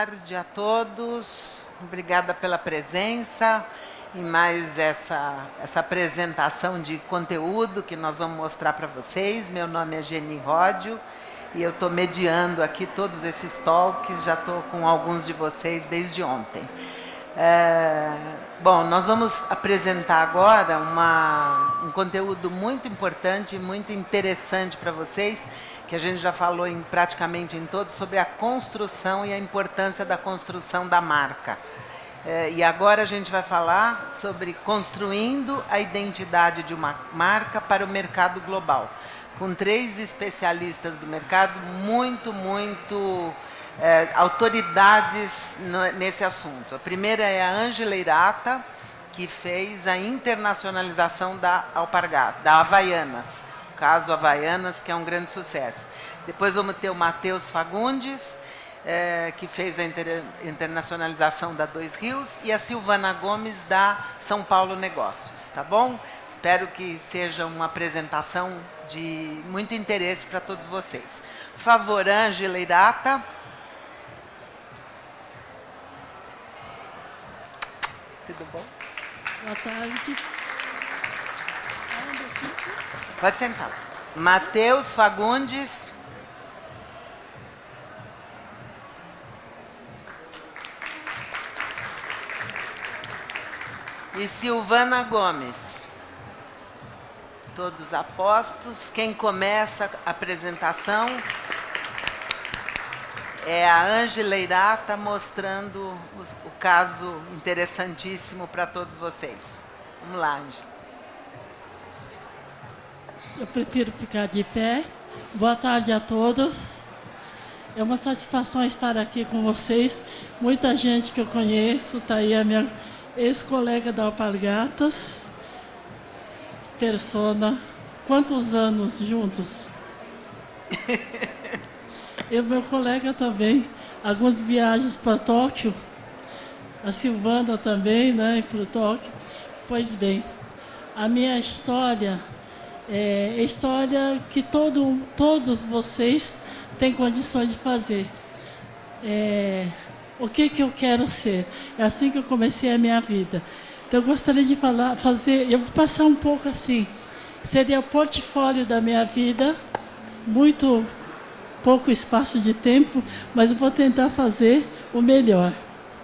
tarde a todos. Obrigada pela presença e mais essa apresentação de conteúdo que nós vamos mostrar para vocês. Meu nome é Geni Ródio e eu estou mediando aqui todos esses talks, já estou com alguns de vocês desde ontem. Bom, nós vamos apresentar agora um conteúdo muito importante, muito interessante para vocês, que a gente já falou praticamente em todos, sobre a construção e a importância da construção da marca. E agora a gente vai falar sobre construindo a identidade de uma marca para o mercado global, com 3 especialistas do mercado, muito autoridades nesse assunto. A primeira é a Ângela Hirata, que fez a internacionalização da Havaianas, o caso Havaianas, que é um grande sucesso. Depois vamos ter o Matheus Fagundes, que fez a internacionalização da Dois Rios, e a Silvana Gomes, da São Paulo Negócios, tá bom? Espero que seja uma apresentação de muito interesse para todos vocês. Por favor, Ângela Hirata. Tudo bom? Boa tarde. Pode sentar. Matheus Fagundes. E Silvana Gomes. Todos apostos. Quem começa a apresentação é a Ângela Hirata, mostrando o caso interessantíssimo para todos vocês. Vamos lá, Ângela. Eu prefiro ficar de pé. Boa tarde a todos. É uma satisfação estar aqui com vocês. Muita gente que eu conheço, está aí a minha ex-colega da Alpargatas, persona. Quantos anos juntos? E meu colega também, algumas viagens para Tóquio, a Silvana também, né, para Tóquio. Pois bem, a minha história é a história que todos vocês têm condições de fazer. O que eu quero ser? É assim que eu comecei a minha vida. Então, eu gostaria de eu vou passar um pouco assim, seria o portfólio da minha vida, muito pouco espaço de tempo, mas eu vou tentar fazer o melhor.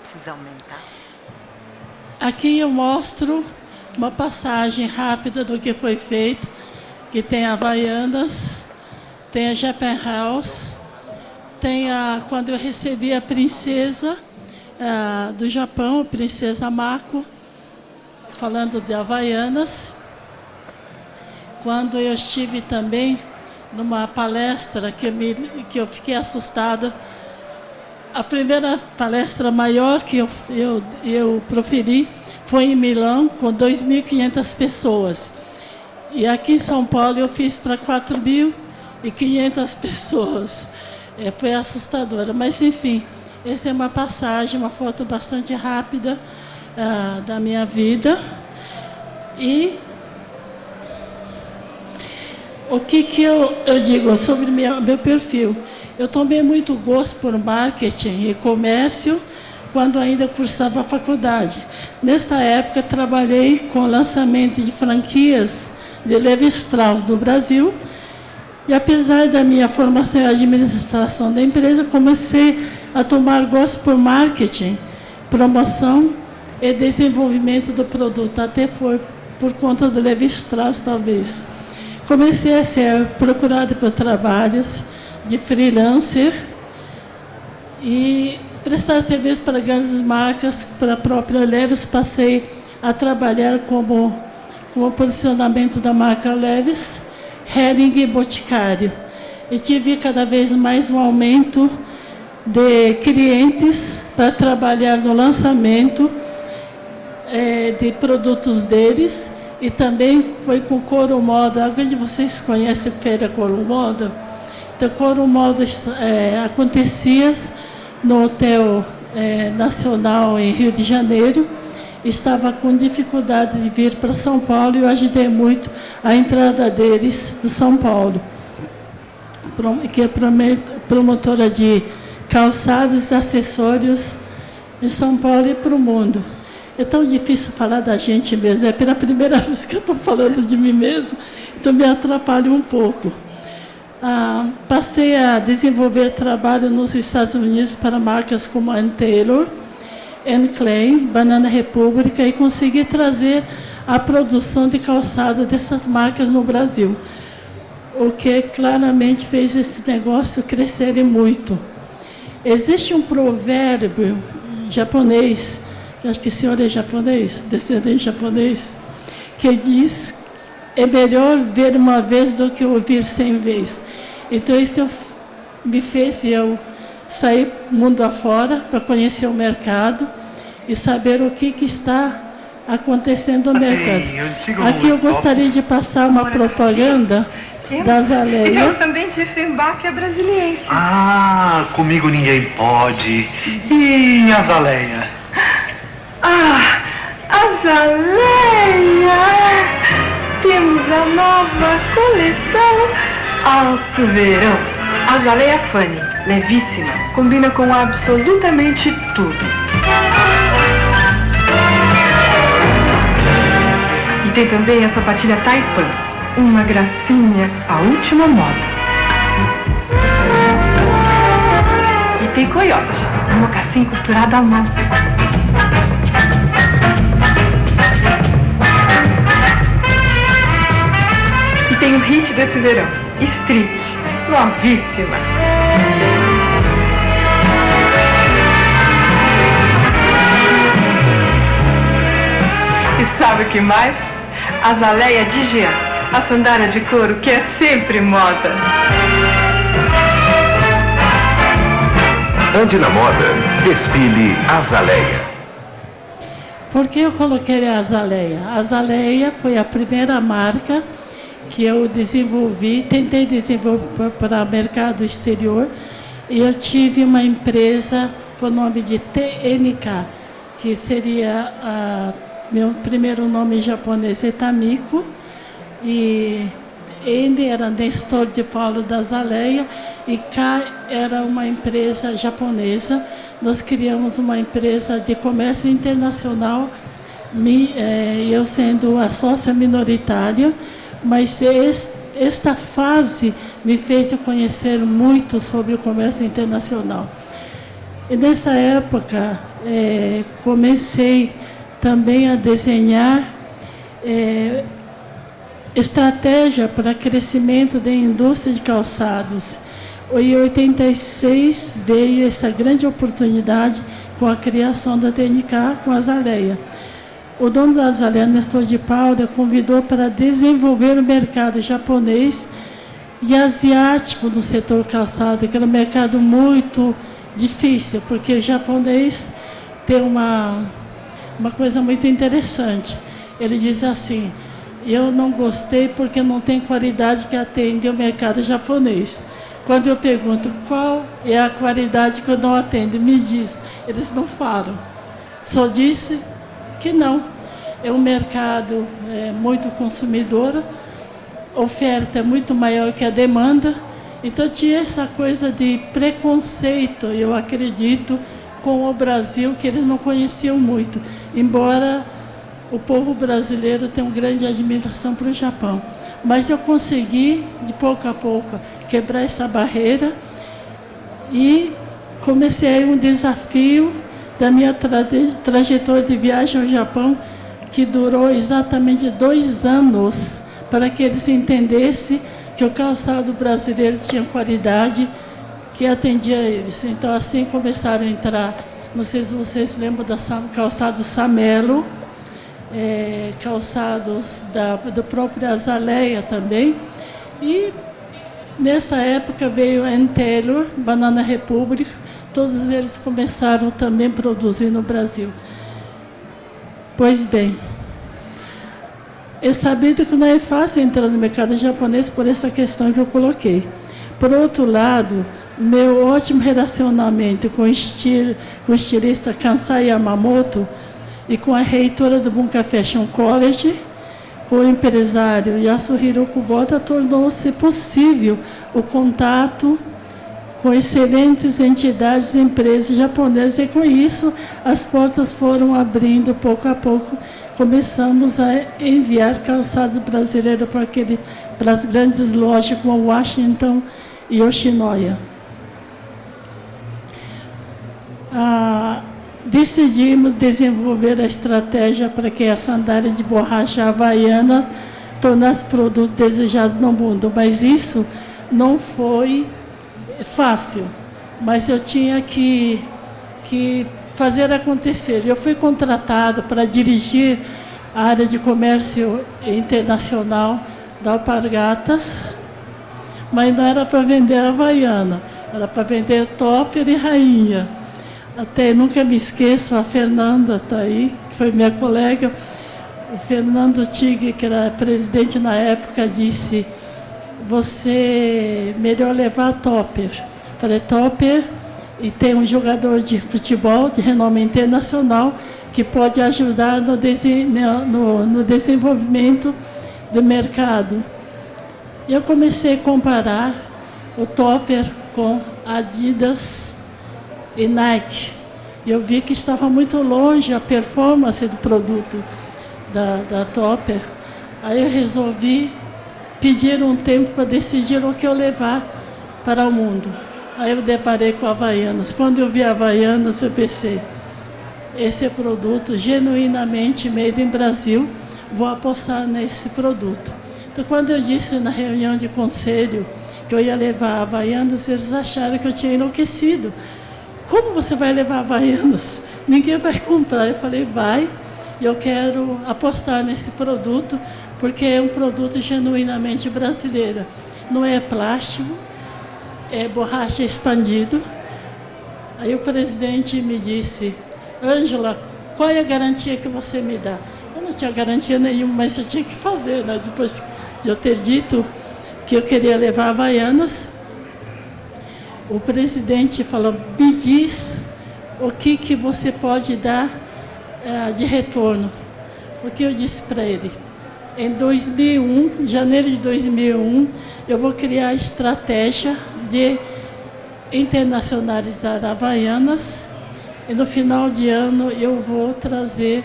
Precisa aumentar. Aqui eu mostro uma passagem rápida do que foi feito, que tem a Havaianas, tem a Japan House, tem quando eu recebi a princesa do Japão, a princesa Mako, falando de Havaianas. Quando eu estive também numa palestra que eu fiquei assustada. A primeira palestra maior que eu proferi foi em Milão, com 2.500 pessoas. E aqui em São Paulo eu fiz para 4.500 pessoas. Foi assustadora, mas enfim, essa é uma passagem, uma foto bastante rápida da minha vida. E o que eu digo sobre meu perfil? Eu tomei muito gosto por marketing e comércio quando ainda cursava a faculdade. Nessa época, trabalhei com o lançamento de franquias de Levi Strauss do Brasil. E apesar da minha formação em administração da empresa, comecei a tomar gosto por marketing, promoção e desenvolvimento do produto. Até foi por conta do Levi Strauss, talvez. Comecei a ser procurado por trabalhos de freelancer e prestar serviço para grandes marcas, para a própria Levi's. Passei a trabalhar como posicionamento da marca Levi's, Hering e Boticário. E tive cada vez mais um aumento de clientes para trabalhar no lançamento de produtos deles. E também foi com Coro Moda. Alguém de vocês conhece a Feira Coro Moda? Então, Coro Moda acontecia no Hotel Nacional em Rio de Janeiro. Estava com dificuldade de vir para São Paulo e eu ajudei muito a entrada deles do São Paulo, que é promotora de calçados e acessórios em São Paulo e para o mundo. É tão difícil falar da gente mesmo, é pela primeira vez que eu estou falando de mim mesmo, então me atrapalha um pouco. Passei a desenvolver trabalho nos Estados Unidos para marcas como Ann Taylor, Anne Klein, Banana República, e consegui trazer a produção de calçado dessas marcas no Brasil, o que claramente fez esse negócio crescer muito. Existe um provérbio japonês, acho que o senhor é japonês, descendente japonês, que diz: é melhor ver uma vez do que ouvir 100 vezes. Então isso me fez eu sair mundo afora para conhecer o mercado e saber o que está acontecendo no mercado. Aqui eu gostaria de passar uma propaganda da Azaleia. Eu também de Fembach é brasiliense. Ah, comigo ninguém pode. E Azaleia? Ah, Azaleia! Temos a nova coleção Alto Verão. Azaleia Fanny, levíssima, combina com absolutamente tudo. E tem também a sapatilha Taipan, uma gracinha, a última moda. E tem Coyote, um mocassim costurado à mão. E tem o hit desse verão, Street, novíssima. E sabe o que mais? Azaleia de Jean, a sandália de couro que é sempre moda. Ande na moda, desfile Azaleia. Por que eu coloquei a Azaleia? A Azaleia foi a primeira marca que eu desenvolvi, tentei desenvolver para o mercado exterior, e eu tive uma empresa com o nome de TNK, que seria meu primeiro nome em japonês é Tamiko, e N era Nestor de Paulo da Azaleia, e K era uma empresa japonesa. Nós criamos uma empresa de comércio internacional, eu sendo a sócia minoritária, mas esta fase me fez conhecer muito sobre o comércio internacional. E nessa época, comecei também a desenhar estratégia para crescimento da indústria de calçados. Em 86 veio essa grande oportunidade com a criação da TNK com a Azaleia. O dono da Azaleia, Nestor de Paula, convidou para desenvolver o mercado japonês e asiático no setor calçado, que era um mercado muito difícil, porque o japonês tem uma coisa muito interessante. Ele diz assim: eu não gostei porque não tem qualidade que atende ao mercado japonês. Quando eu pergunto qual é a qualidade que eu não atendo, me diz, eles não falam. Só disse que não. É um mercado muito consumidor, oferta é muito maior que a demanda, então tinha essa coisa de preconceito, eu acredito, com o Brasil, que eles não conheciam muito, embora o povo brasileiro tenha uma grande admiração para o Japão. Mas eu consegui, de pouco a pouco, quebrar essa barreira e comecei um desafio da minha trajetória de viagem ao Japão, que durou exatamente 2 anos, para que eles entendessem que o calçado brasileiro tinha qualidade que atendia a eles. Então, assim começaram a entrar, não sei se vocês lembram da calçado Samelo, calçados do próprio Azaleia também. E nessa época veio a Ann Taylor, Banana Republic, todos eles começaram também a produzir no Brasil. Pois bem, é sabido que não é fácil entrar no mercado japonês por essa questão que eu coloquei. Por outro lado, meu ótimo relacionamento com o estilista Kansai Yamamoto e com a reitora do Bunka Fashion College, com o empresário Yasuhiro Kubota, tornou-se possível o contato com excelentes entidades e empresas japonesas, e com isso as portas foram abrindo pouco a pouco. Começamos a enviar calçados brasileiros para as grandes lojas como Washington e Yoshinoya. Decidimos desenvolver a estratégia para que a sandália de borracha havaiana tornasse produtos desejados no mundo, mas isso não foi fácil, mas eu tinha que fazer acontecer. Eu fui contratado para dirigir a área de comércio internacional da Alpargatas, mas não era para vender a havaiana, era para vender topper e rainha. Até nunca me esqueço, a Fernanda está aí, que foi minha colega. O Fernando Tigre, que era presidente na época, disse: você melhor levar topper. Falei, topper, e tem um jogador de futebol de renome internacional que pode ajudar no desenvolvimento do mercado. Eu comecei a comparar o topper com Adidas e Nike. Eu vi que estava muito longe a performance do produto da Topper. Aí eu resolvi pedir um tempo para decidir o que eu levar para o mundo. Aí eu deparei com a Havaianas. Quando eu vi a Havaianas, eu pensei, esse é produto genuinamente made in Brasil, vou apostar nesse produto. Então, quando eu disse na reunião de conselho que eu ia levar a Havaianas, eles acharam que eu tinha enlouquecido. Como você vai levar Havaianas? Ninguém vai comprar. Eu falei, vai, e eu quero apostar nesse produto, porque é um produto genuinamente brasileiro. Não é plástico, é borracha expandido. Aí o presidente me disse, Ângela, qual é a garantia que você me dá? Eu não tinha garantia nenhuma, mas eu tinha que fazer, né? Depois de eu ter dito que eu queria levar Havaianas, o presidente falou, me diz o que você pode dar de retorno. O que eu disse para ele? Em 2001, janeiro de 2001, eu vou criar a estratégia de internacionalizar Havaianas, e no final de ano eu vou trazer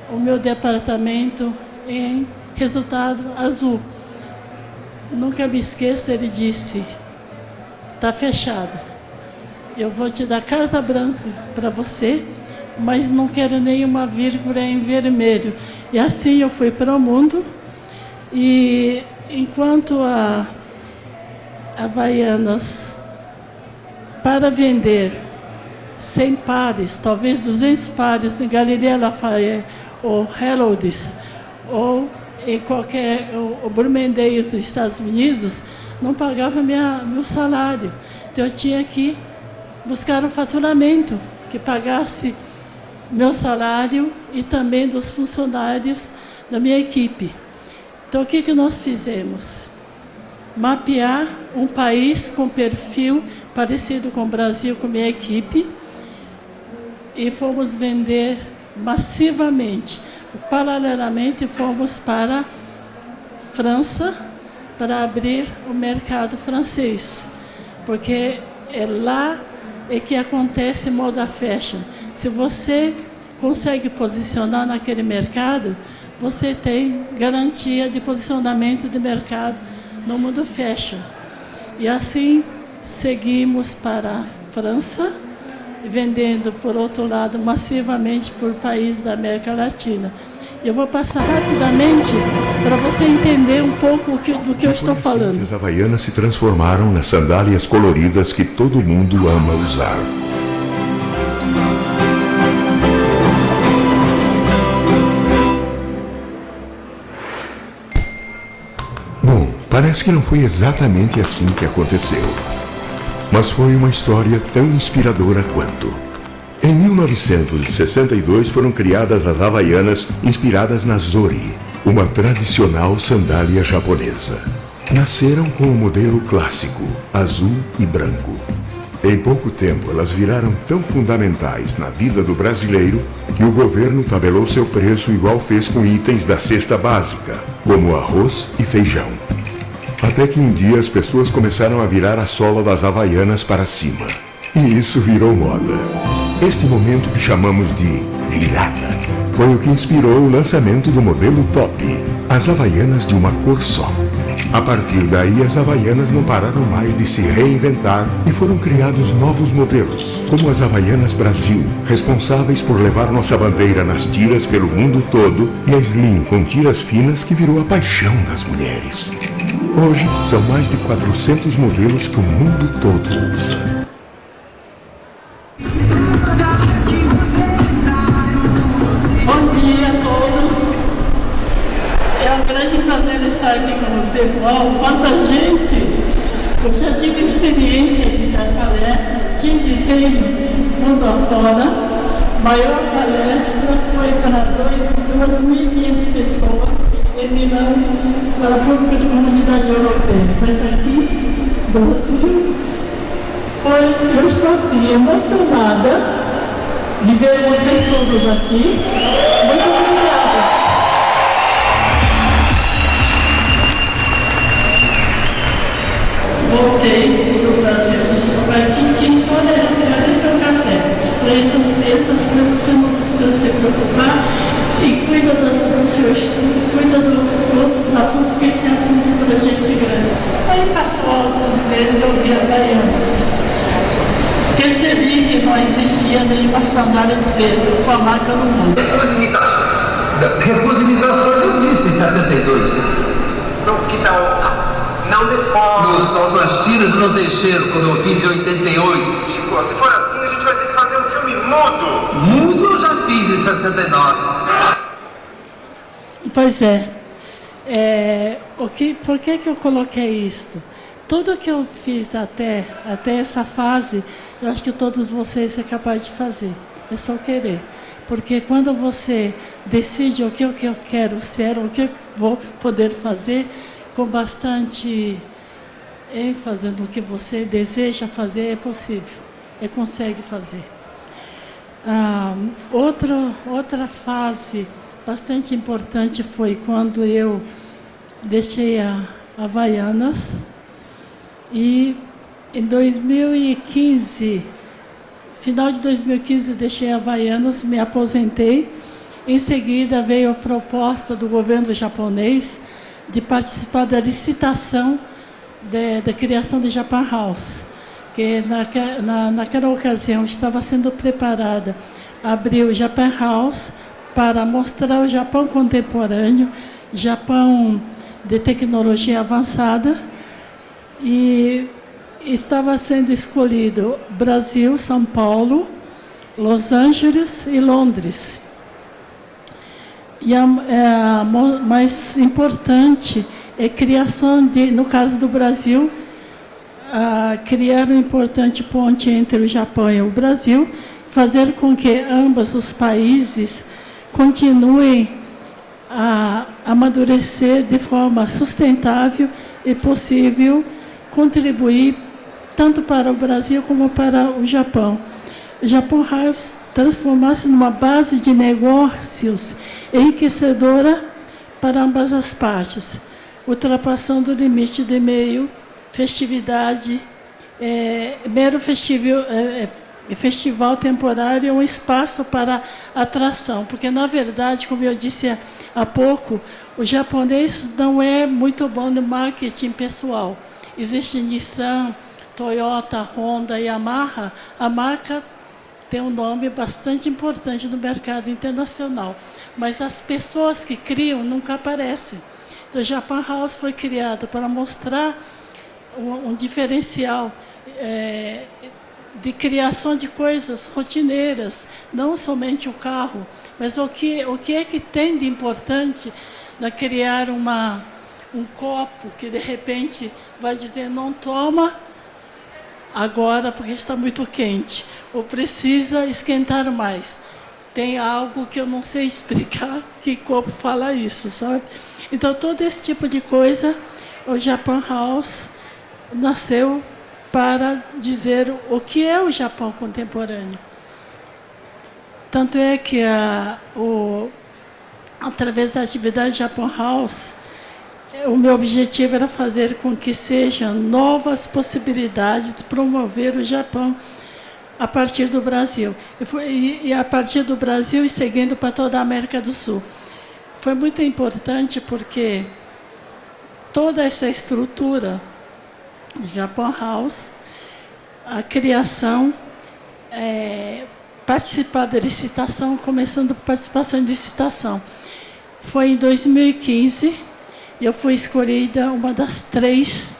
o meu departamento em resultado azul. Nunca me esqueço, ele disse, está fechado. Eu vou te dar carta branca para você, mas não quero nenhuma vírgula em vermelho. E assim eu fui para o mundo, e enquanto a Havaianas, para vender 100 pares, talvez 200 pares em Galeria Lafayette, ou Harrods, ou em qualquer o Bloomingdale's dos Estados Unidos, não pagava meu salário. Então eu tinha que buscar um faturamento que pagasse meu salário e também dos funcionários da minha equipe. Então o que nós fizemos? Mapear um país com perfil parecido com o Brasil, com a minha equipe, e fomos vender massivamente. Paralelamente fomos para a França para abrir o mercado francês, porque é lá que acontece moda fashion. Se você consegue posicionar naquele mercado, você tem garantia de posicionamento de mercado no mundo fashion. E assim seguimos para a França, vendendo, por outro lado, massivamente por países da América Latina. Eu vou passar rapidamente para você entender um pouco do que eu estou falando. As Havaianas se transformaram nas sandálias coloridas que todo mundo ama usar. Bom, parece que não foi exatamente assim que aconteceu. Mas foi uma história tão inspiradora quanto. Em 1962 foram criadas as Havaianas inspiradas na Zori, uma tradicional sandália japonesa. Nasceram com o modelo clássico, azul e branco. Em pouco tempo elas viraram tão fundamentais na vida do brasileiro que o governo tabelou seu preço igual fez com itens da cesta básica, como arroz e feijão. Até que um dia as pessoas começaram a virar a sola das havaianas para cima. E isso virou moda. Este momento que chamamos de virada foi o que inspirou o lançamento do modelo top, as havaianas de uma cor só. A partir daí, as havaianas não pararam mais de se reinventar e foram criados novos modelos, como as Havaianas Brasil, responsáveis por levar nossa bandeira nas tiras pelo mundo todo, e a Slim com tiras finas que virou a paixão das mulheres. Hoje, são mais de 400 modelos que o mundo todo usa. Bom dia a todos. É um grande prazer estar aqui com vocês. Uau, quanta gente! Eu já tive experiência de dar palestra, tive e tenho mundo afora. A maior palestra foi para 2.500 pessoas em Milão, para a Pública de Comunidade Europeia. Mas aqui, Brasil, eu estou assim, emocionada de ver vocês todos aqui. Muito obrigada. Voltei do Brasil, disse, papai, que história é essa? Cadê seu café? Falei, essas coisas você não precisa se preocupar e cuida do seu estudo, cuida de outros assuntos, porque esse assunto para a gente é grande. Aí passou alguns meses, eu vi Havaianas. Percebi que não existia nenhuma sandália de dedo com a marca no mundo. Recusa imitações, eu disse em 72. Então, que tal? Não deforma. No sol das tiras não tem cheiro, quando eu fiz em 88. Chico, se for assim, a gente vai ter que fazer um filme mudo. Mudo eu já fiz em 69. Pois é. Por que eu coloquei isto? Tudo que eu fiz até essa fase, eu acho que todos vocês são capazes de fazer. É só querer. Porque quando você decide o que eu quero ser, o que eu vou poder fazer, com bastante ênfase no que você deseja fazer, é possível. E consegue fazer. Outra fase bastante importante foi quando eu deixei a Havaianas. E em 2015, final de 2015, deixei a Havaianas, me aposentei. Em seguida veio a proposta do governo japonês de participar da licitação da criação de Japan House, que naquela ocasião estava sendo preparada, abriu o Japan House para mostrar o Japão contemporâneo, Japão de tecnologia avançada, e estava sendo escolhido Brasil, São Paulo, Los Angeles e Londres. E a mais importante é a criação no caso do Brasil, criar uma importante ponte entre o Japão e o Brasil, fazer com que ambos os países continuem a amadurecer de forma sustentável e possível contribuir tanto para o Brasil como para o Japão. O Japan House transformar-se numa base de negócios enriquecedora para ambas as partes, ultrapassando o limite de meio, festividade, mero festival temporário, um espaço para atração, porque, na verdade, como eu disse há pouco, o japonês não é muito bom no marketing pessoal. Existe Nissan, Toyota, Honda e Yamaha. A marca tem um nome bastante importante no mercado internacional, mas as pessoas que criam nunca aparecem. Então, o Japan House foi criado para mostrar um diferencial de criação de coisas rotineiras, não somente o carro, mas o que é que tem de importante na criar um copo que, de repente, vai dizer, não toma agora porque está muito quente, ou precisa esquentar mais. Tem algo que eu não sei explicar, que copo fala isso, sabe? Então, todo esse tipo de coisa, o Japan House nasceu para dizer o que é o Japão contemporâneo. Tanto é que, através da atividade Japan House, o meu objetivo era fazer com que sejam novas possibilidades de promover o Japão a partir do Brasil. E a partir do Brasil e seguindo para toda a América do Sul. Foi muito importante porque toda essa estrutura de Japan House, a criação, participar da licitação, começando a participação de licitação. Foi em 2015, e eu fui escolhida uma das 3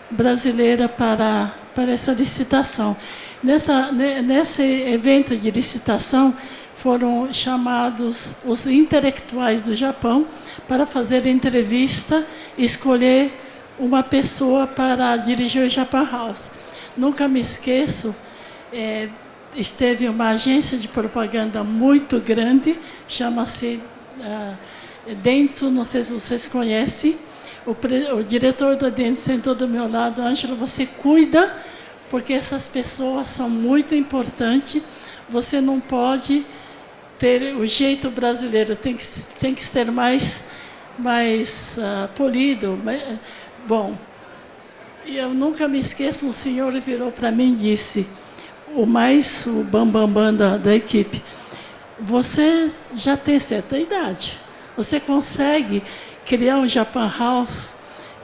brasileiras para essa licitação. Nesse evento de licitação, foram chamados os intelectuais do Japão para fazer entrevista e escolher uma pessoa para dirigir o Japan House. Nunca me esqueço, esteve uma agência de propaganda muito grande, chama-se Dentsu, não sei se vocês conhecem. O diretor da Dentsu sentou do meu lado: Ângela, você cuida, porque essas pessoas são muito importantes, você não pode ter o jeito brasileiro, tem que ser mais polido. Bom, e eu nunca me esqueço, um senhor virou para mim e disse, o bambambam da equipe: você já tem certa idade, você consegue criar um Japan House?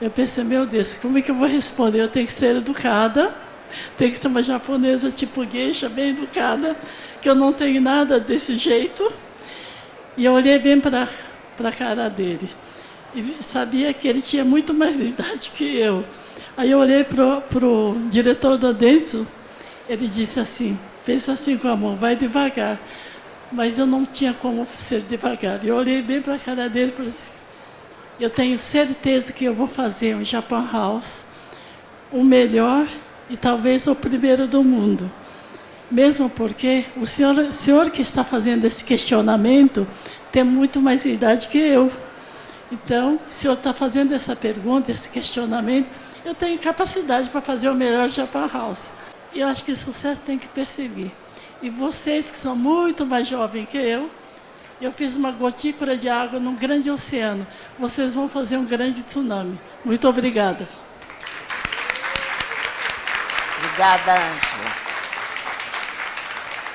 Eu pensei, meu Deus, como é que eu vou responder? Eu tenho que ser educada, tenho que ser uma japonesa tipo geisha, bem educada, que eu não tenho nada desse jeito. E eu olhei bem para a cara dele e sabia que ele tinha muito mais idade que eu. Aí eu olhei para o diretor da Dentsu, ele disse assim, fez assim com a mão: vai devagar. Mas eu não tinha como ser devagar. Eu olhei bem para a cara dele e falei assim: eu tenho certeza que eu vou fazer um Japan House, o melhor e talvez o primeiro do mundo. Mesmo porque o senhor que está fazendo esse questionamento tem muito mais idade que eu. Então, se o senhor está fazendo essa pergunta, esse questionamento, eu tenho capacidade para fazer o melhor Japan House. E eu acho que o sucesso tem que perseguir. E vocês que são muito mais jovens que eu fiz uma gotícula de água num grande oceano. Vocês vão fazer um grande tsunami. Muito obrigada. Obrigada, Ângela.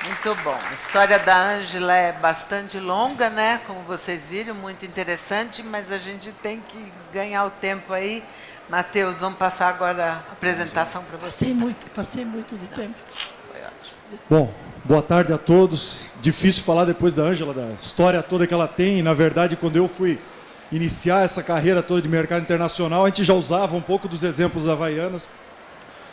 Muito bom. A história da Ângela é bastante longa, né? Como vocês viram, muito interessante, mas a gente tem que ganhar o tempo aí. Matheus, vamos passar agora a apresentação para você. Passei muito do tempo. Foi ótimo. Bom, boa tarde a todos. Difícil falar depois da Ângela, da história toda que ela tem. E, na verdade, quando eu fui iniciar essa carreira toda de mercado internacional, a gente já usava um pouco dos exemplos da Havaianas.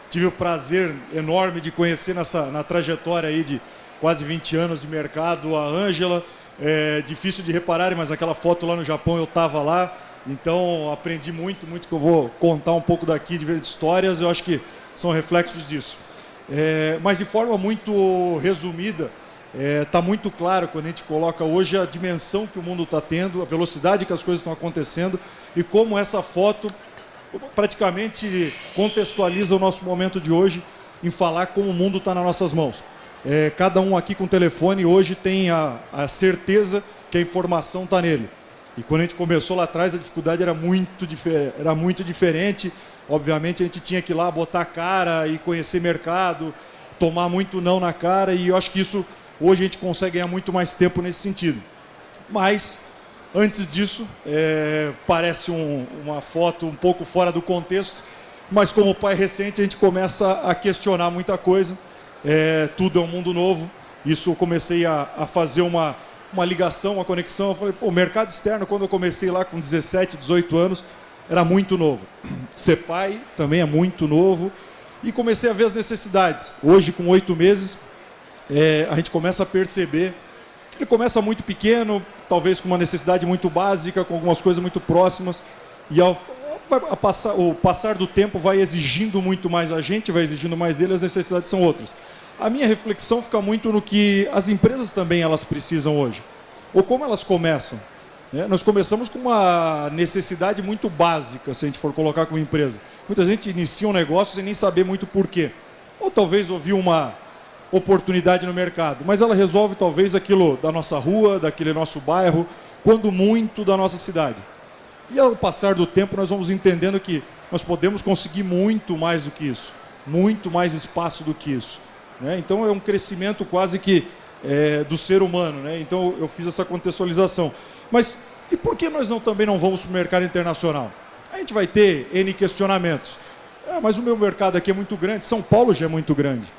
Tive o prazer enorme de conhecer na trajetória aí de quase 20 anos de mercado a Ângela. É difícil de repararem, mas naquela foto lá no Japão eu estava lá. Então aprendi muito que eu vou contar um pouco daqui de histórias. Eu acho que são reflexos disso. Mas de forma muito resumida, está muito claro quando a gente coloca hoje a dimensão que o mundo está tendo, a velocidade que as coisas estão acontecendo e como essa foto praticamente contextualiza o nosso momento de hoje em falar como o mundo está nas nossas mãos. Cada um aqui com telefone hoje tem a certeza que a informação está nele. E quando a gente começou lá atrás, a dificuldade era muito diferente. Obviamente a gente tinha que ir lá botar a cara e conhecer mercado, tomar muito não na cara, e eu acho que isso hoje a gente consegue ganhar muito mais tempo nesse sentido. Mas antes disso, parece uma foto um pouco fora do contexto, mas como pai recente a gente começa a questionar muita coisa. Tudo é um mundo novo. Isso eu comecei a fazer uma ligação, uma conexão. Eu falei, o mercado externo, quando eu comecei lá com 17, 18 anos, era muito novo. Ser pai também é muito novo. E comecei a ver as necessidades. Hoje, com 8 meses, a gente começa a perceber. Ele começa muito pequeno, talvez com uma necessidade muito básica, com algumas coisas muito próximas. E o passar do tempo vai exigindo muito mais a gente, vai exigindo mais dele, as necessidades são outras. A minha reflexão fica muito no que as empresas também elas precisam hoje. Ou como elas começam. Nós começamos com uma necessidade muito básica, se a gente for colocar como empresa. Muita gente inicia um negócio sem nem saber muito porquê. Ou talvez ouvir uma oportunidade no mercado, mas ela resolve talvez aquilo da nossa rua, daquele nosso bairro, quando muito da nossa cidade. E ao passar do tempo nós vamos entendendo que nós podemos conseguir muito mais do que isso, muito mais espaço do que isso, né? Então é um crescimento quase que do ser humano, né? Então eu fiz essa contextualização. Mas e por que nós também não vamos para o mercado internacional? A gente vai ter N questionamentos. Mas o meu mercado aqui é muito grande, São Paulo já é muito grande.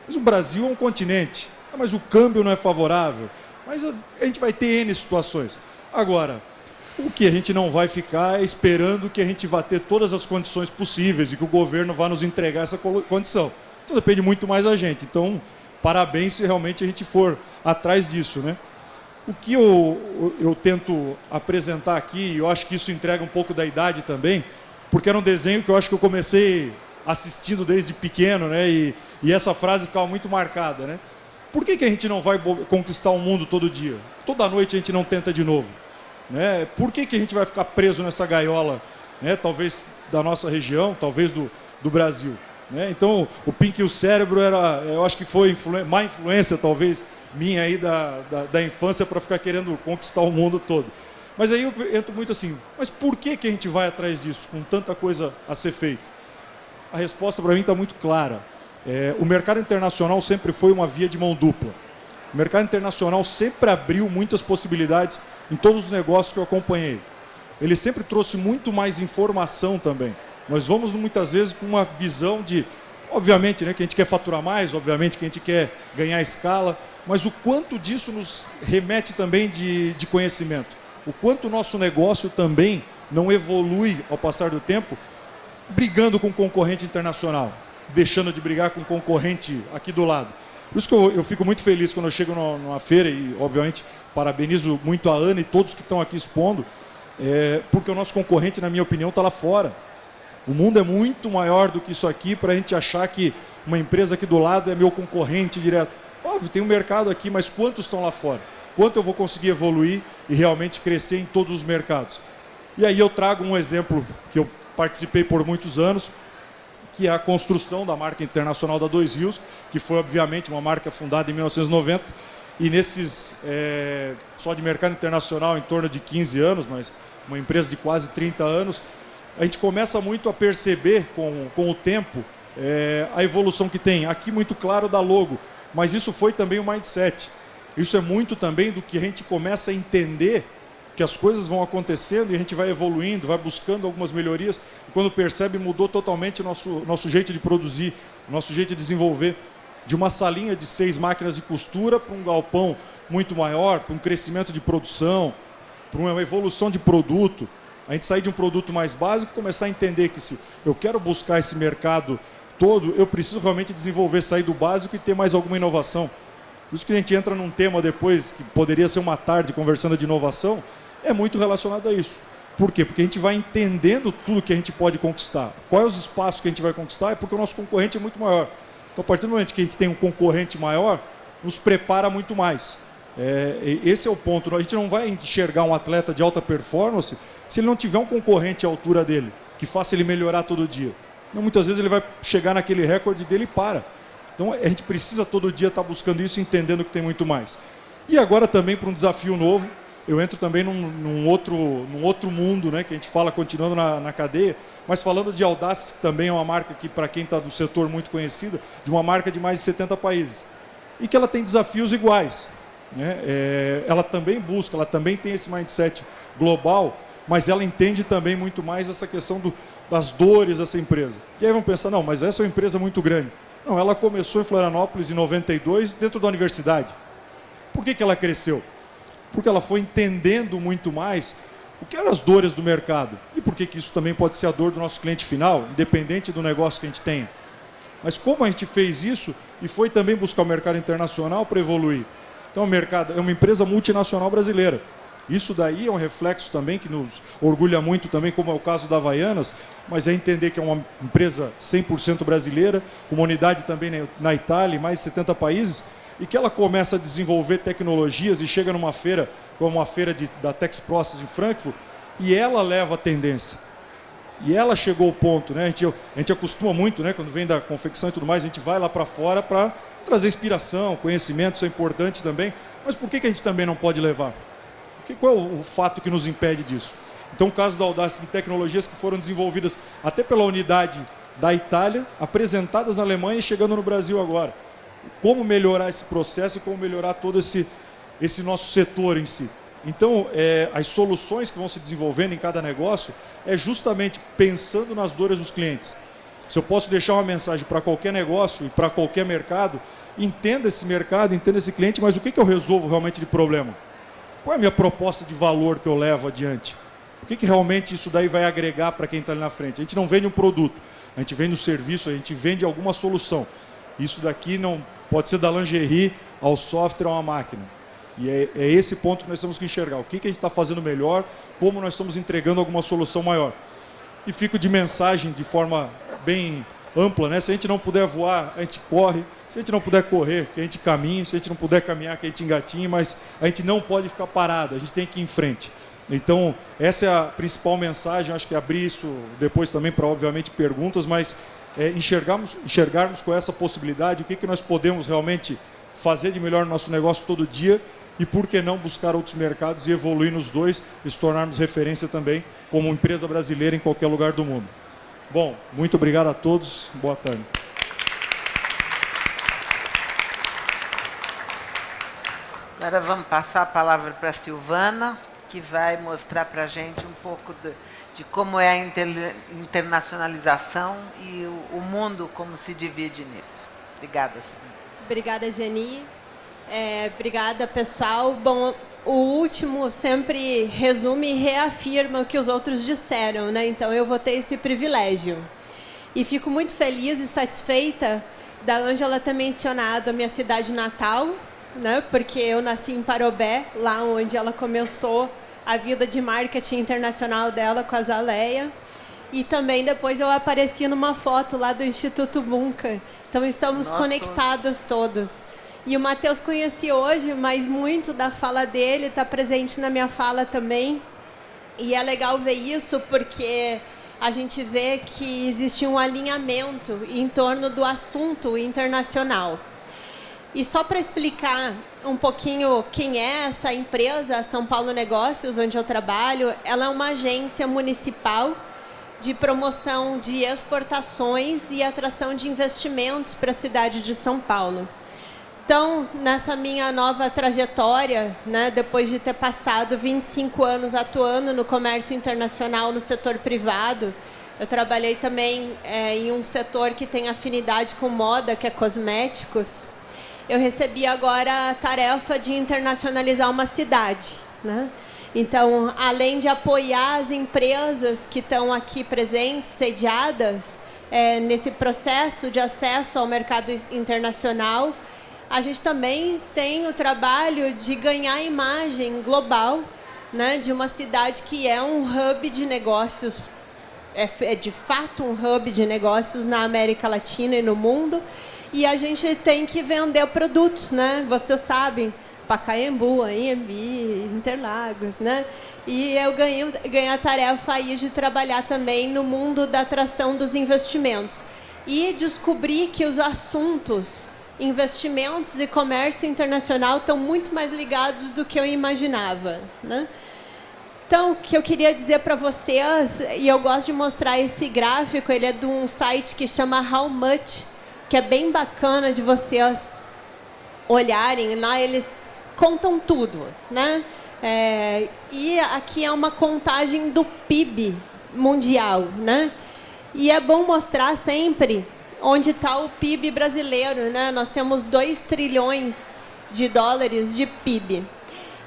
Mas o Brasil é um continente. Mas o câmbio não é favorável. Mas a gente vai ter N situações. Agora, o que a gente não vai ficar é esperando que a gente vá ter todas as condições possíveis e que o governo vá nos entregar essa condição. Então depende muito mais da gente. Então, parabéns se realmente a gente for atrás disso, né? O que eu tento apresentar aqui, eu acho que isso entrega um pouco da idade também, porque era um desenho que eu acho que eu comecei assistindo desde pequeno, né? E essa frase ficava muito marcada, né? Por que a gente não vai conquistar o mundo todo dia? Toda noite a gente não tenta de novo, né? Por que a gente vai ficar preso nessa gaiola, né? Talvez da nossa região, talvez do Brasil, né? Então, o Pink e o Cérebro eu acho que foi má influência, talvez, minha aí da infância para ficar querendo conquistar o mundo todo. Mas aí eu entro muito assim, mas por que a gente vai atrás disso, com tanta coisa a ser feita? A resposta para mim está muito clara. O mercado internacional sempre foi uma via de mão dupla. O mercado internacional sempre abriu muitas possibilidades em todos os negócios que eu acompanhei. Ele sempre trouxe muito mais informação também. Nós vamos muitas vezes com uma visão de, obviamente, né, que a gente quer faturar mais, obviamente que a gente quer ganhar escala, mas o quanto disso nos remete também de conhecimento. O quanto o nosso negócio também não evolui ao passar do tempo, brigando com concorrente internacional, deixando de brigar com concorrente aqui do lado. Por isso que eu fico muito feliz quando eu chego numa feira e, obviamente, parabenizo muito a Ana e todos que estão aqui expondo, porque o nosso concorrente, na minha opinião, está lá fora. O mundo é muito maior do que isso aqui para a gente achar que uma empresa aqui do lado é meu concorrente direto. Óbvio, tem um mercado aqui, mas quantos estão lá fora? Quanto eu vou conseguir evoluir e realmente crescer em todos os mercados? E aí eu trago um exemplo que eu participei por muitos anos, que é a construção da marca internacional da Dois Rios, que foi, obviamente, uma marca fundada em 1990, e nesses, só de mercado internacional, em torno de 15 anos, mas uma empresa de quase 30 anos, a gente começa muito a perceber com o tempo a evolução que tem. Aqui muito claro da logo, mas isso foi também o mindset. Isso é muito também do que a gente começa a entender que as coisas vão acontecendo e a gente vai evoluindo, vai buscando algumas melhorias. E quando percebe, mudou totalmente o nosso jeito de produzir, o nosso jeito de desenvolver. De uma salinha de 6 máquinas de costura para um galpão muito maior, para um crescimento de produção, para uma evolução de produto. A gente sair de um produto mais básico e começar a entender que se eu quero buscar esse mercado todo, eu preciso realmente desenvolver, sair do básico e ter mais alguma inovação. Por isso que a gente entra num tema depois, que poderia ser uma tarde conversando de inovação, é muito relacionado a isso. Por quê? Porque a gente vai entendendo tudo que a gente pode conquistar. Quais os espaços que a gente vai conquistar? É porque o nosso concorrente é muito maior. Então, a partir do momento que a gente tem um concorrente maior, nos prepara muito mais. Esse é o ponto. A gente não vai enxergar um atleta de alta performance se ele não tiver um concorrente à altura dele, que faça ele melhorar todo dia. Não, muitas vezes ele vai chegar naquele recorde dele e para. Então, a gente precisa todo dia estar buscando isso e entendendo que tem muito mais. E agora também para um desafio novo, eu entro também num outro mundo, né, que a gente fala continuando na cadeia, mas falando de Audaces, que também é uma marca que, para quem está no setor, muito conhecida, de uma marca de mais de 70 países. E que ela tem desafios iguais, né? Ela também busca, ela também tem esse mindset global, mas ela entende também muito mais essa questão das dores dessa empresa. E aí vão pensar, não, mas essa é uma empresa muito grande. Não, ela começou em Florianópolis em 92, dentro da universidade. Por que ela cresceu? Porque ela foi entendendo muito mais o que eram as dores do mercado. E por que isso também pode ser a dor do nosso cliente final, independente do negócio que a gente tenha. Mas como a gente fez isso e foi também buscar o mercado internacional para evoluir. Então o mercado é uma empresa multinacional brasileira. Isso daí é um reflexo também que nos orgulha muito também, como é o caso da Havaianas, mas é entender que é uma empresa 100% brasileira, com uma unidade também na Itália, em mais de 70 países, e que ela começa a desenvolver tecnologias e chega numa feira, como a feira da Texprocess em Frankfurt, e ela leva a tendência. E ela chegou ao ponto, né? A gente acostuma muito, né? Quando vem da confecção e tudo mais, a gente vai lá para fora para trazer inspiração, conhecimento, isso é importante também. Mas por que a gente também não pode levar? Qual é o fato que nos impede disso? Então, o caso da Audace, de tecnologias que foram desenvolvidas até pela unidade da Itália, apresentadas na Alemanha e chegando no Brasil agora. Como melhorar esse processo e como melhorar todo esse nosso setor em si. Então, as soluções que vão se desenvolvendo em cada negócio é justamente pensando nas dores dos clientes. Se eu posso deixar uma mensagem para qualquer negócio e para qualquer mercado, entenda esse mercado, entenda esse cliente, mas o que eu resolvo realmente de problema? Qual é a minha proposta de valor que eu levo adiante? O que realmente isso daí vai agregar para quem está ali na frente? A gente não vende um produto, a gente vende um serviço, a gente vende alguma solução. Isso daqui não pode ser da lingerie ao software, a uma máquina. E é esse ponto que nós temos que enxergar. O que a gente está fazendo melhor, como nós estamos entregando alguma solução maior. E fico de mensagem de forma bem ampla, né? Se a gente não puder voar, a gente corre. Se a gente não puder correr, que a gente caminhe. Se a gente não puder caminhar, que a gente engatinhe. Mas a gente não pode ficar parado, a gente tem que ir em frente. Então, essa é a principal mensagem. Acho que abrir isso depois também para, obviamente, perguntas, mas enxergarmos com essa possibilidade o que nós podemos realmente fazer de melhor no nosso negócio todo dia e por que não buscar outros mercados e evoluir nos dois e se tornarmos referência também como empresa brasileira em qualquer lugar do mundo. Bom, muito obrigado a todos. Boa tarde. Agora vamos passar a palavra para a Silvana, que vai mostrar para a gente um pouco de como é a internacionalização e o mundo como se divide nisso. Obrigada, Silvana. Obrigada, Geni. Obrigada, pessoal. Bom, o último sempre resume e reafirma o que os outros disseram, né? Então, eu vou ter esse privilégio. E fico muito feliz e satisfeita da Ângela ter mencionado a minha cidade natal, né? Porque eu nasci em Parobé, lá onde ela começou a vida de marketing internacional dela com a Zaleia. E também depois eu apareci numa foto lá do Instituto Bunka. Então, estamos conectados todos. E o Matheus conheci hoje, mas muito da fala dele está presente na minha fala também. E é legal ver isso porque a gente vê que existe um alinhamento em torno do assunto internacional. E só para explicar um pouquinho quem é essa empresa, São Paulo Negócios, onde eu trabalho, ela é uma agência municipal de promoção de exportações e atração de investimentos para a cidade de São Paulo. Então, nessa minha nova trajetória, né, depois de ter passado 25 anos atuando no comércio internacional no setor privado, eu trabalhei também em um setor que tem afinidade com moda, que é cosméticos. Eu recebi agora a tarefa de internacionalizar uma cidade, né? Então, além de apoiar as empresas que estão aqui presentes, sediadas, nesse processo de acesso ao mercado internacional, a gente também tem o trabalho de ganhar imagem global, né, de uma cidade que é um hub de negócios, é de fato um hub de negócios na América Latina e no mundo, e a gente tem que vender produtos, né? Vocês sabem, Pacaembu, Anhembi, Interlagos, né? E eu ganhei a tarefa aí de trabalhar também no mundo da atração dos investimentos e descobri que os assuntos investimentos e comércio internacional estão muito mais ligados do que eu imaginava, né? Então, o que eu queria dizer para vocês, e eu gosto de mostrar esse gráfico, ele é de um site que chama How Much, que é bem bacana de vocês olharem. Lá eles contam tudo, né? E aqui é uma contagem do PIB mundial, né? E é bom mostrar sempre onde está o PIB brasileiro, né? Nós temos 2 trilhões de dólares de PIB.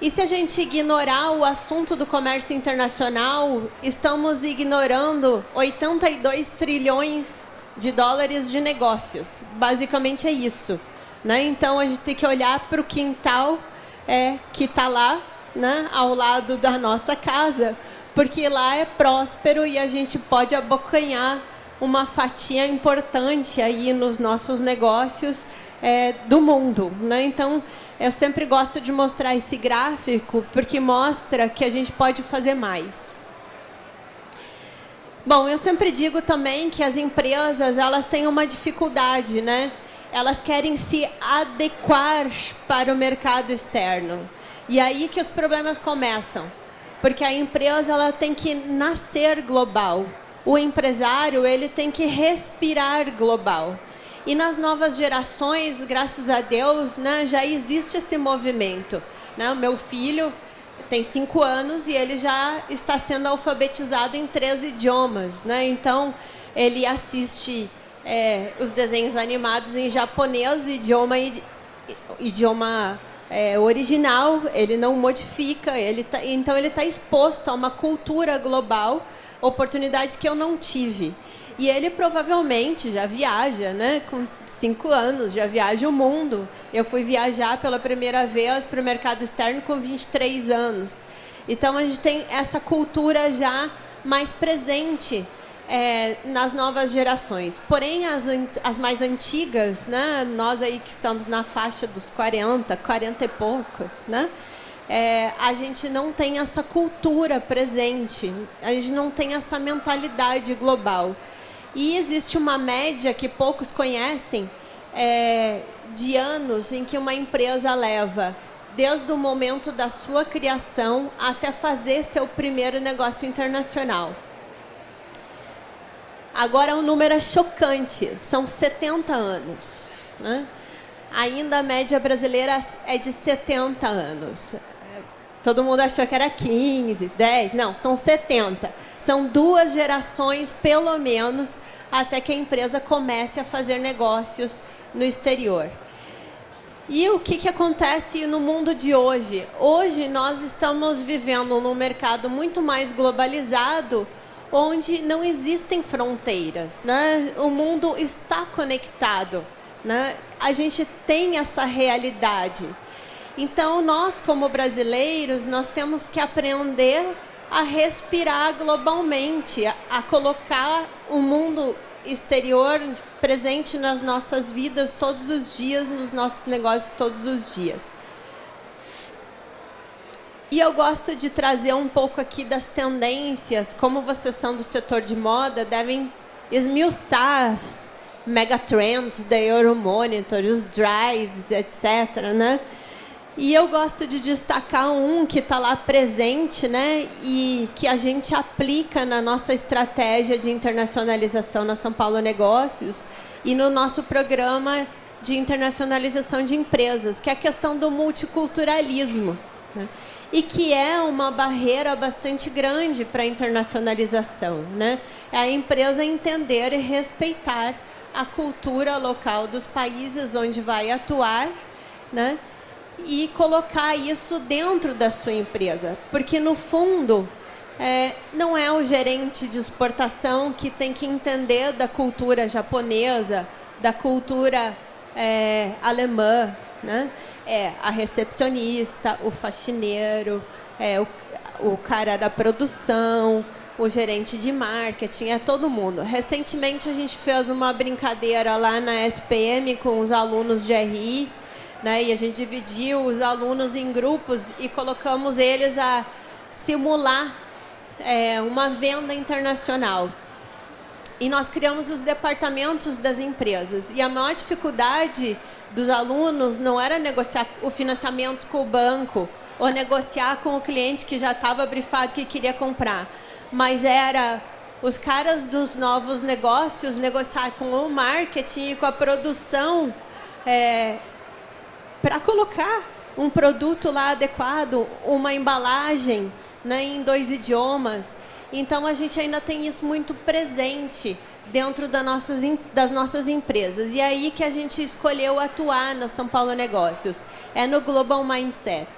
E se a gente ignorar o assunto do comércio internacional, estamos ignorando 82 trilhões de dólares de negócios. Basicamente é isso, né? Então a gente tem que olhar para o quintal que está lá, né, ao lado da nossa casa, porque lá é próspero e a gente pode abocanhar uma fatia importante aí nos nossos negócios do mundo, né? Então, eu sempre gosto de mostrar esse gráfico porque mostra que a gente pode fazer mais. Bom, eu sempre digo também que as empresas, elas têm uma dificuldade, né? Elas querem se adequar para o mercado externo. E aí que os problemas começam. porque a empresa ela tem que nascer global. O empresário ele tem que respirar global. E nas novas gerações, graças a Deus, né, já existe esse movimento. Né? O meu filho tem 5 anos e ele já está sendo alfabetizado em 3 idiomas. Né? Então, ele assiste os desenhos animados em japonês, idioma original, ele não modifica, então ele está exposto a uma cultura global, oportunidade que eu não tive. E ele provavelmente já viaja, né? Com 5 anos, já viaja o mundo. Eu fui viajar pela primeira vez para o mercado externo com 23 anos. Então, a gente tem essa cultura já mais presente nas novas gerações. Porém, as mais antigas, né? Nós aí que estamos na faixa dos 40 e pouco, né? A gente não tem essa cultura presente, a gente não tem essa mentalidade global. E existe uma média que poucos conhecem de anos em que uma empresa leva desde o momento da sua criação até fazer seu primeiro negócio internacional. Agora o número é chocante, são 70 anos. Né? Ainda a média brasileira é de 70 anos. Todo mundo achou que era 15, 10, não, são 70. São 2 gerações, pelo menos, até que a empresa comece a fazer negócios no exterior. E o que acontece no mundo de hoje? Hoje nós estamos vivendo num mercado muito mais globalizado, onde não existem fronteiras, né? O mundo está conectado, né? A gente tem essa realidade. Então, nós, como brasileiros, nós temos que aprender a respirar globalmente, a colocar o mundo exterior presente nas nossas vidas todos os dias, nos nossos negócios todos os dias. E eu gosto de trazer um pouco aqui das tendências, como vocês são do setor de moda, devem esmiuçar as megatrends da Euromonitor, os drives, etc., né? E eu gosto de destacar um que está lá presente, né, e que a gente aplica na nossa estratégia de internacionalização na São Paulo Negócios e no nosso programa de internacionalização de empresas, que é a questão do multiculturalismo, né, e que é uma barreira bastante grande para a internacionalização. Né? É a empresa entender e respeitar a cultura local dos países onde vai atuar, né? E colocar isso dentro da sua empresa, porque no fundo não é o gerente de exportação que tem que entender da cultura japonesa, da cultura alemã, né? É a recepcionista, o faxineiro, o cara da produção, o gerente de marketing, é todo mundo. Recentemente a gente fez uma brincadeira lá na SPM com os alunos de RI, né, e a gente dividiu os alunos em grupos e colocamos eles a simular uma venda internacional. E nós criamos os departamentos das empresas. E a maior dificuldade dos alunos não era negociar o financiamento com o banco ou negociar com o cliente que já estava brifado que queria comprar, mas era os caras dos novos negócios negociar com o marketing e com a produção para colocar um produto lá adequado, uma embalagem, né, em 2 idiomas. Então, a gente ainda tem isso muito presente dentro das nossas empresas. E é aí que a gente escolheu atuar na São Paulo Negócios. É no Global Mindset.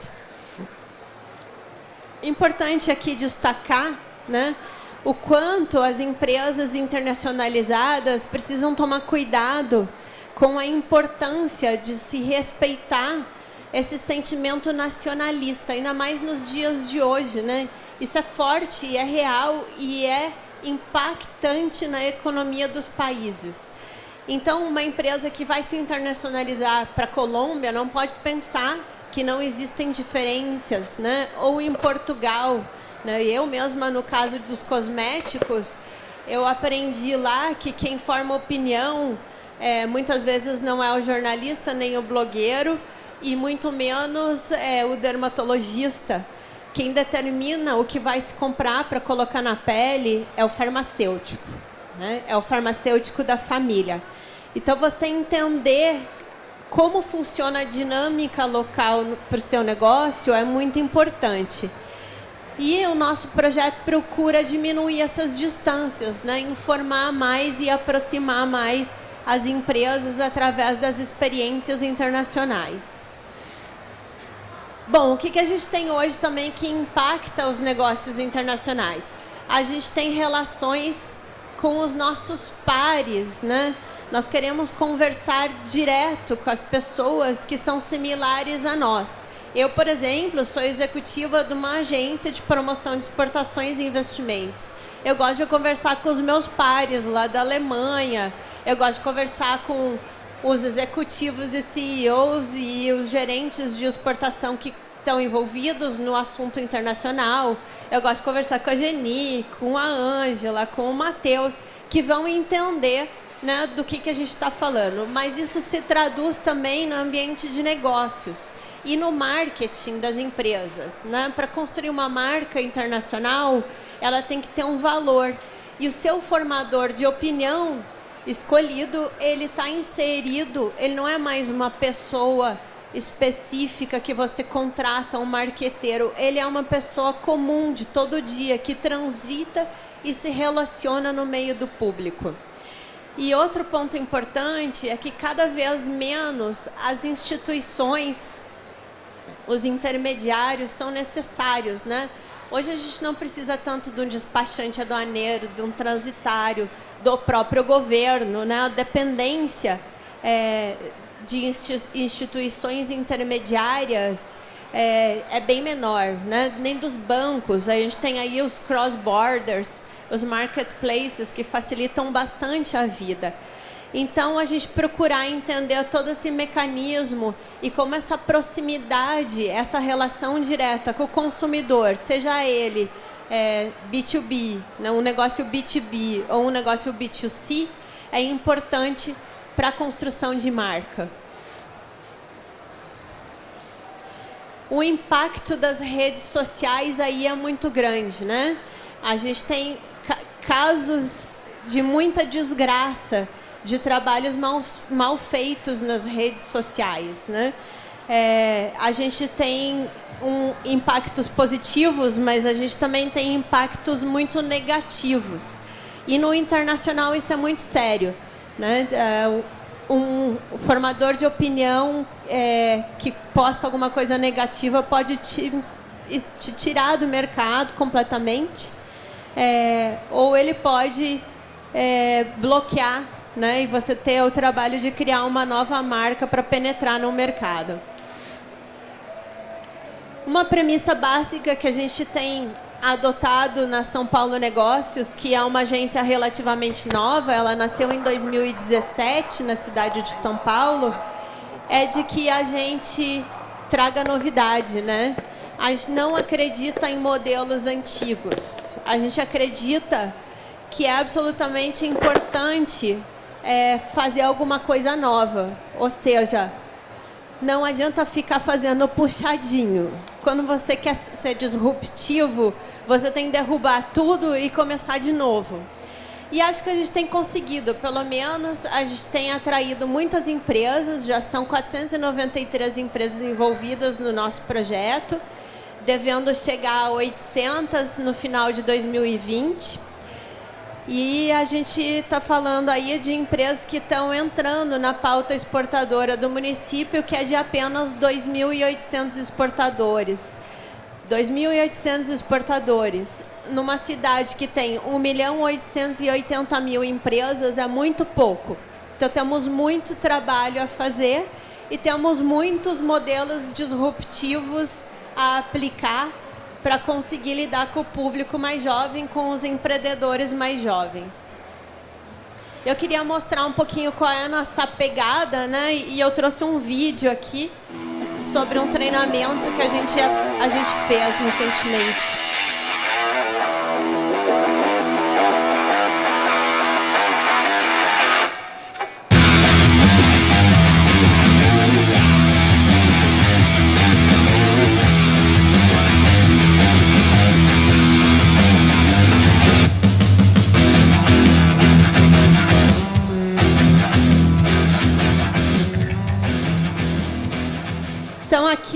Importante aqui destacar, né, o quanto as empresas internacionalizadas precisam tomar cuidado com a importância de se respeitar esse sentimento nacionalista, ainda mais nos dias de hoje, né? Isso é forte, é real e é impactante na economia dos países. Então, uma empresa que vai se internacionalizar para a Colômbia não pode pensar que não existem diferenças, né? Ou em Portugal, né? Eu mesma, no caso dos cosméticos, eu aprendi lá que quem forma opinião muitas vezes não é o jornalista nem o blogueiro e muito menos o dermatologista. quem determina o que vai se comprar para colocar na pele é o farmacêutico, né? É o farmacêutico da família. Então, você entender como funciona a dinâmica local para o seu negócio é muito importante. E o nosso projeto procura diminuir essas distâncias, né? Informar mais e aproximar mais as empresas através das experiências internacionais. Bom, o que a gente tem hoje também que impacta os negócios internacionais? A gente tem relações com os nossos pares, né? Nós queremos conversar direto com as pessoas que são similares a nós. Eu, por exemplo, sou executiva de uma agência de promoção de exportações e investimentos. Eu gosto de conversar com os meus pares lá da Alemanha. Eu gosto de conversar com os executivos e CEOs e os gerentes de exportação que estão envolvidos no assunto internacional. Eu gosto de conversar com a Geni, com a Ângela, com o Matheus, que vão entender, né, do que a gente está falando. Mas isso se traduz também no ambiente de negócios e no marketing das empresas, né? Para construir uma marca internacional, ela tem que ter um valor. E o seu formador de opinião escolhido, ele está inserido, ele não é mais uma pessoa específica que você contrata, um marqueteiro. Ele é uma pessoa comum de todo dia, que transita e se relaciona no meio do público. E outro ponto importante é que cada vez menos as instituições, os intermediários são necessários, né? Hoje a gente não precisa tanto de um despachante aduaneiro, de um transitário, do próprio governo, né? A dependência de instituições intermediárias é bem menor, né? Nem dos bancos. A gente tem aí os cross-borders, os marketplaces, que facilitam bastante a vida. Então, a gente procurar entender todo esse mecanismo e como essa proximidade, essa relação direta com o consumidor, seja ele B2B, né, um negócio B2B ou um negócio B2C, é importante para a construção de marca. O impacto das redes sociais aí é muito grande, né? A gente tem casos de muita desgraça, de trabalhos mal feitos nas redes sociais, né? A gente tem impactos positivos, mas a gente também tem impactos muito negativos. E no internacional isso é muito sério, né? Um formador de opinião que posta alguma coisa negativa pode te tirar do mercado completamente, ou ele pode bloquear, né? E você ter o trabalho de criar uma nova marca para penetrar no mercado. Uma premissa básica que a gente tem adotado na São Paulo Negócios, que é uma agência relativamente nova, ela nasceu em 2017 na cidade de São Paulo, é de que a gente traga novidade, né? A gente não acredita em modelos antigos. A gente acredita que é absolutamente importante fazer alguma coisa nova. Ou seja, não adianta ficar fazendo puxadinho. Quando você quer ser disruptivo, você tem que derrubar tudo e começar de novo. E acho que a gente tem conseguido, pelo menos a gente tem atraído muitas empresas, já são 493 empresas envolvidas no nosso projeto, devendo chegar a 800 no final de 2020. E a gente está falando aí de empresas que estão entrando na pauta exportadora do município, que é de apenas 2.800 exportadores. 2.800 exportadores. Numa cidade que tem 1.880.000 empresas, é muito pouco. Então, temos muito trabalho a fazer e temos muitos modelos disruptivos a aplicar para conseguir lidar com o público mais jovem, com os empreendedores mais jovens. Eu queria mostrar um pouquinho qual é a nossa pegada, né? E eu trouxe um vídeo aqui sobre um treinamento que a gente fez recentemente.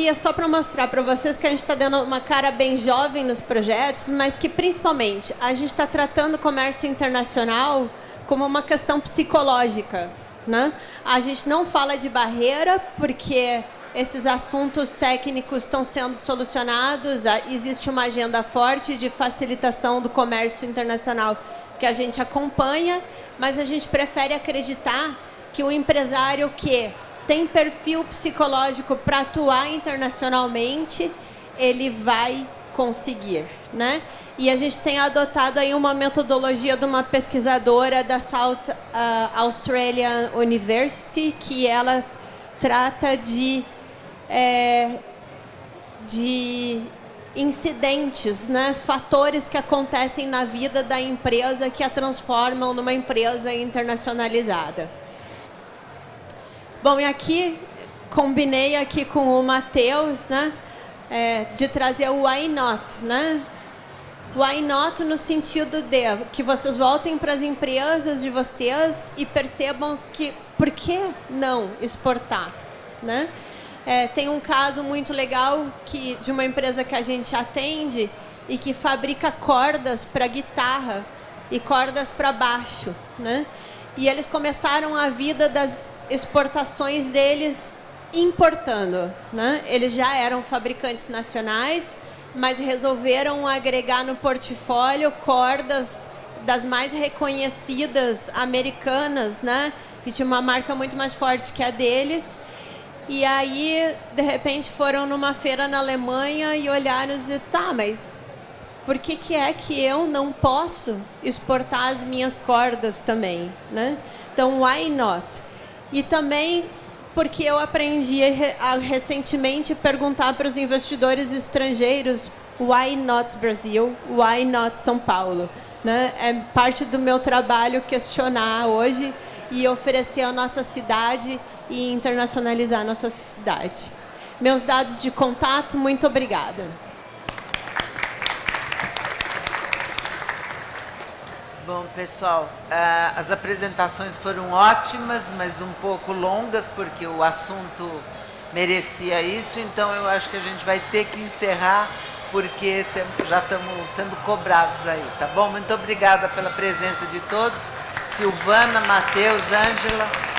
aqui é só para mostrar para vocês que a gente está dando uma cara bem jovem nos projetos, mas que principalmente a gente está tratando o comércio internacional como uma questão psicológica, né? A gente não fala de barreira porque esses assuntos técnicos estão sendo solucionados, existe uma agenda forte de facilitação do comércio internacional que a gente acompanha, mas a gente prefere acreditar que o empresário que tem perfil psicológico para atuar internacionalmente, ele vai conseguir, né? E a gente tem adotado aí uma metodologia de uma pesquisadora da South Australian University, que ela trata de incidentes, né? Fatores que acontecem na vida da empresa que a transformam numa empresa internacionalizada. Bom, e aqui, combinei aqui com o Matheus, né, de trazer o why not, né? Why not no sentido de que vocês voltem para as empresas de vocês e percebam que, por que não exportar, né? Tem um caso muito legal de uma empresa que a gente atende e que fabrica cordas para guitarra e cordas para baixo, né? E eles começaram a vida das exportações deles importando, né? Eles já eram fabricantes nacionais, mas resolveram agregar no portfólio cordas das mais reconhecidas americanas, né? Que tinha uma marca muito mais forte que a deles. E aí, de repente, foram numa feira na Alemanha e olharam e disseram, tá, mas por que é que eu não posso exportar as minhas cordas também, né? Então, why not? E também porque eu aprendi recentemente perguntar para os investidores estrangeiros why not Brasil, why not São Paulo, né? É parte do meu trabalho questionar hoje e oferecer a nossa cidade e internacionalizar a nossa cidade. Meus dados de contato, muito obrigada. Bom, pessoal, as apresentações foram ótimas, mas um pouco longas, porque o assunto merecia isso, então eu acho que a gente vai ter que encerrar, porque já estamos sendo cobrados aí, tá bom? Muito obrigada pela presença de todos. Silvana, Matheus, Ângela.